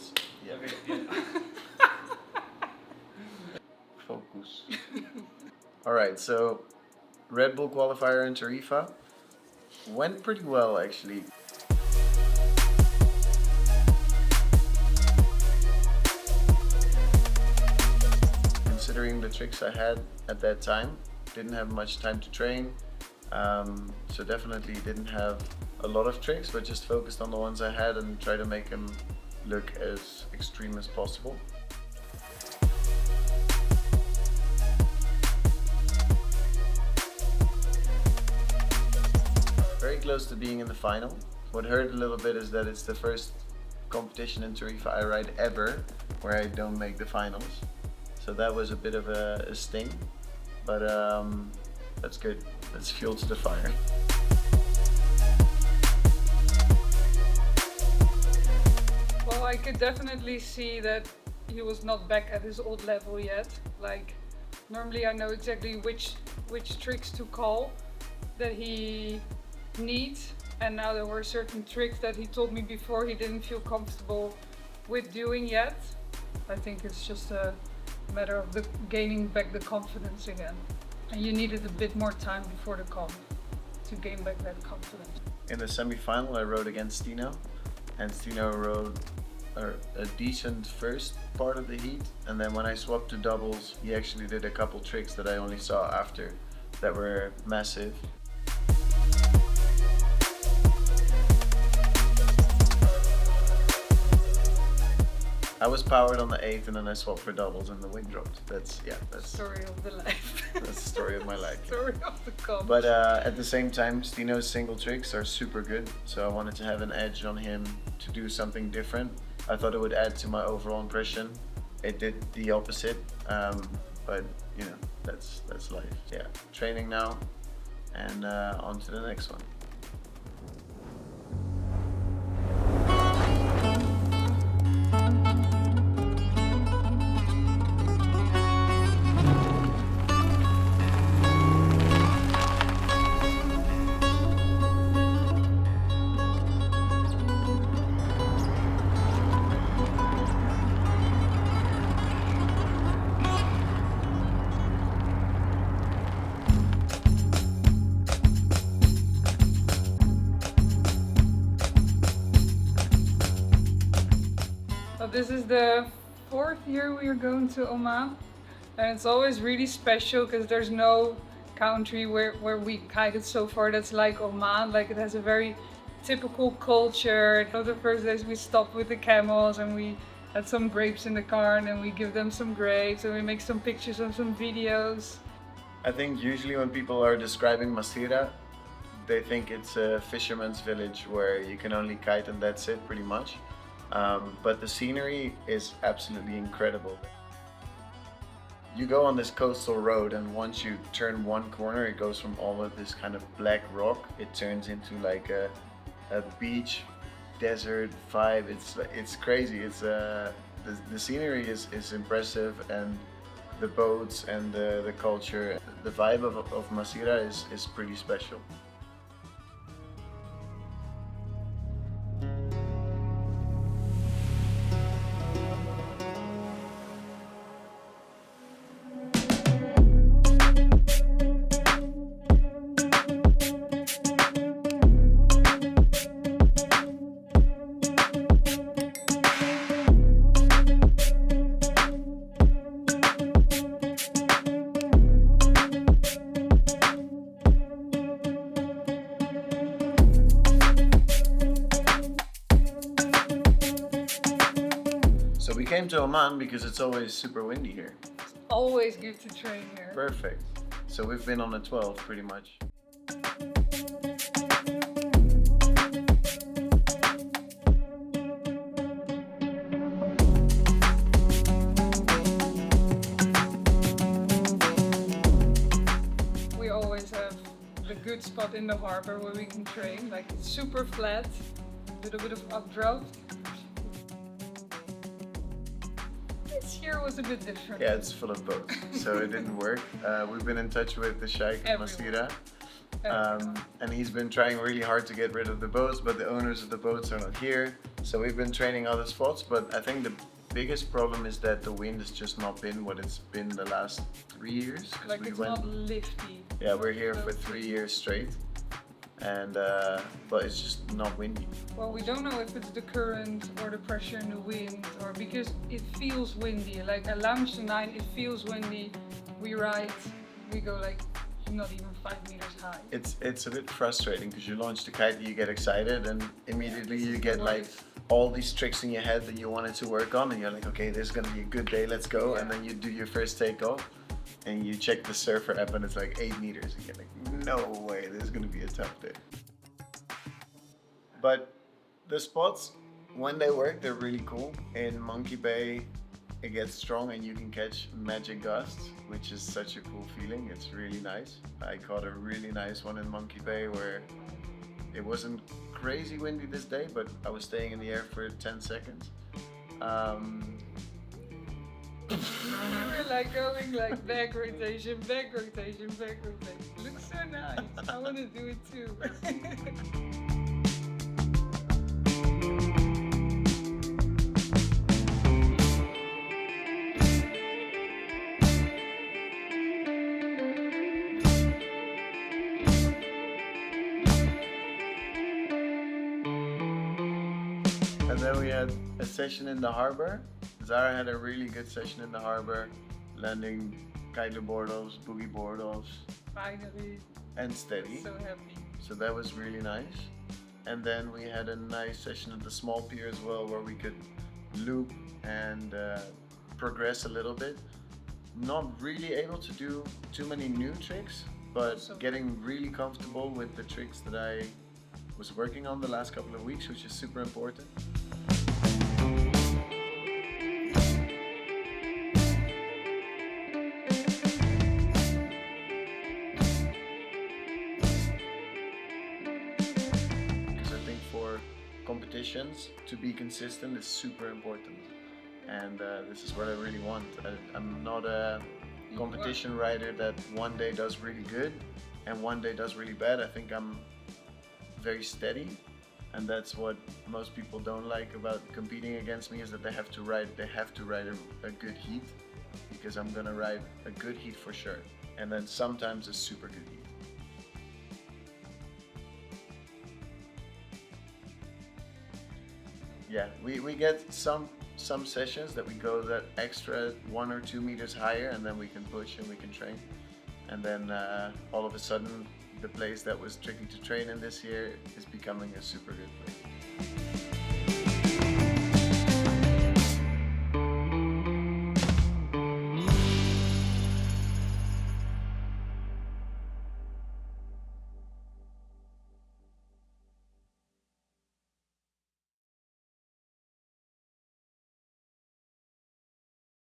this. Yeah. Okay, yeah. Focus. Alright, so Red Bull qualifier in Tarifa went pretty well actually. Considering the tricks I had at that time, didn't have much time to train, so definitely didn't have a lot of tricks, but just focused on the ones I had and try to make them look as extreme as possible. Very close to being in the final. What hurt a little bit is that it's the first competition in Tarifa I ride ever where I don't make the finals. So that was a bit of a sting, but that's good. That's fuel to the fire. Well, I could definitely see that he was not back at his old level yet. Like, normally I know exactly which tricks to call that he needs, and now there were certain tricks that he told me before he didn't feel comfortable with doing yet. I think it's just a matter of gaining back the confidence again. And you needed a bit more time before the comp to gain back that confidence. In the semi-final I rode against Stino, and Stino rode a decent first part of the heat, and then when I swapped to doubles he actually did a couple tricks that I only saw after that were massive. I was powered on the 8th and then I swapped for doubles and the wind dropped. That's Story of the life. that's the story of my life. Story of the comp. But at the same time, Stino's single tricks are super good, so I wanted to have an edge on him to do something different. I thought it would add to my overall impression. It did the opposite, but you know, that's life. Yeah, training now, and on to the next one. This is the 4th year we are going to Oman, and it's always really special because there's no country where we kited so far that's like Oman. Like, it has a very typical culture. You know, the first days we stopped with the camels and we had some grapes in the car, and then we give them some grapes and we make some pictures and some videos. I think usually when people are describing Masira, they think it's a fisherman's village where you can only kite and that's it pretty much. But the scenery is absolutely incredible. You go on this coastal road, and once you turn one corner, it goes from all of this kind of black rock, it turns into like a beach desert vibe. It's crazy. It's the scenery is impressive, and the boats and the culture, the vibe of Masira is pretty special. So we came to Oman because it's always super windy here. It's always good to train here. Perfect. So we've been on a 12 pretty much. We always have the good spot in the harbor where we can train. Like, it's super flat, a little bit of updraft. This year was a bit different. Yeah, it's full of boats, so it didn't work. We've been in touch with the Sheikh of Masira, and he's been trying really hard to get rid of the boats, but the owners of the boats are not here. So we've been training other spots, but I think the biggest problem is that the wind has just not been what it's been the last 3 years. 'Cause Like we it's went, not lifty. yeah, we're here for 3 years straight, and but it's just not windy. Well, we don't know if it's the current or the pressure in the wind, or because it feels windy. Like at Lounge 9, it feels windy. We ride, we go like not even 5 meters high. It's a bit frustrating because you launch the kite, you get excited, and immediately this you is get the like life. all these tricks in your head that you wanted to work on, and you're like, okay, this is gonna be a good day, let's go. And Yeah. then you do your first takeoff, and you check the surfer app, and it's like 8 meters, and you're like, no way, this is gonna be a tough day. But the spots, when they work, they're really cool. In Monkey Bay, it gets strong and you can catch magic gusts, which is such a cool feeling. It's really nice. I caught a really nice one in Monkey Bay where it wasn't crazy windy this day, but I was staying in the air for 10 seconds. We're like going like back rotation, back rotation, back rotation. Looks so nice. I want to do it too. And then we had a session in the harbor. Zara had a really good session in the harbor, landing kite boardals, boogie boardals, Finally, and steady. so happy. So that was really nice. And then we had a nice session at the small pier as well, where we could loop and progress a little bit. Not really able to do too many new tricks, but Awesome. getting really comfortable with the tricks that I was working on the last couple of weeks, which is super important. Because I think for competitions, to be consistent is super important. And this is what I really want. I'm not a competition rider that one day does really good and one day does really bad. I think I'm very steady, and that's what most people don't like about competing against me, is that they have to ride a good heat, because I'm gonna ride a good heat for sure, and then sometimes a super good heat. Yeah, we get some sessions that we go that extra 1 or 2 meters higher, and then we can push and we can train. And then all of a sudden, the place that was tricky to train in this year is becoming a super good place.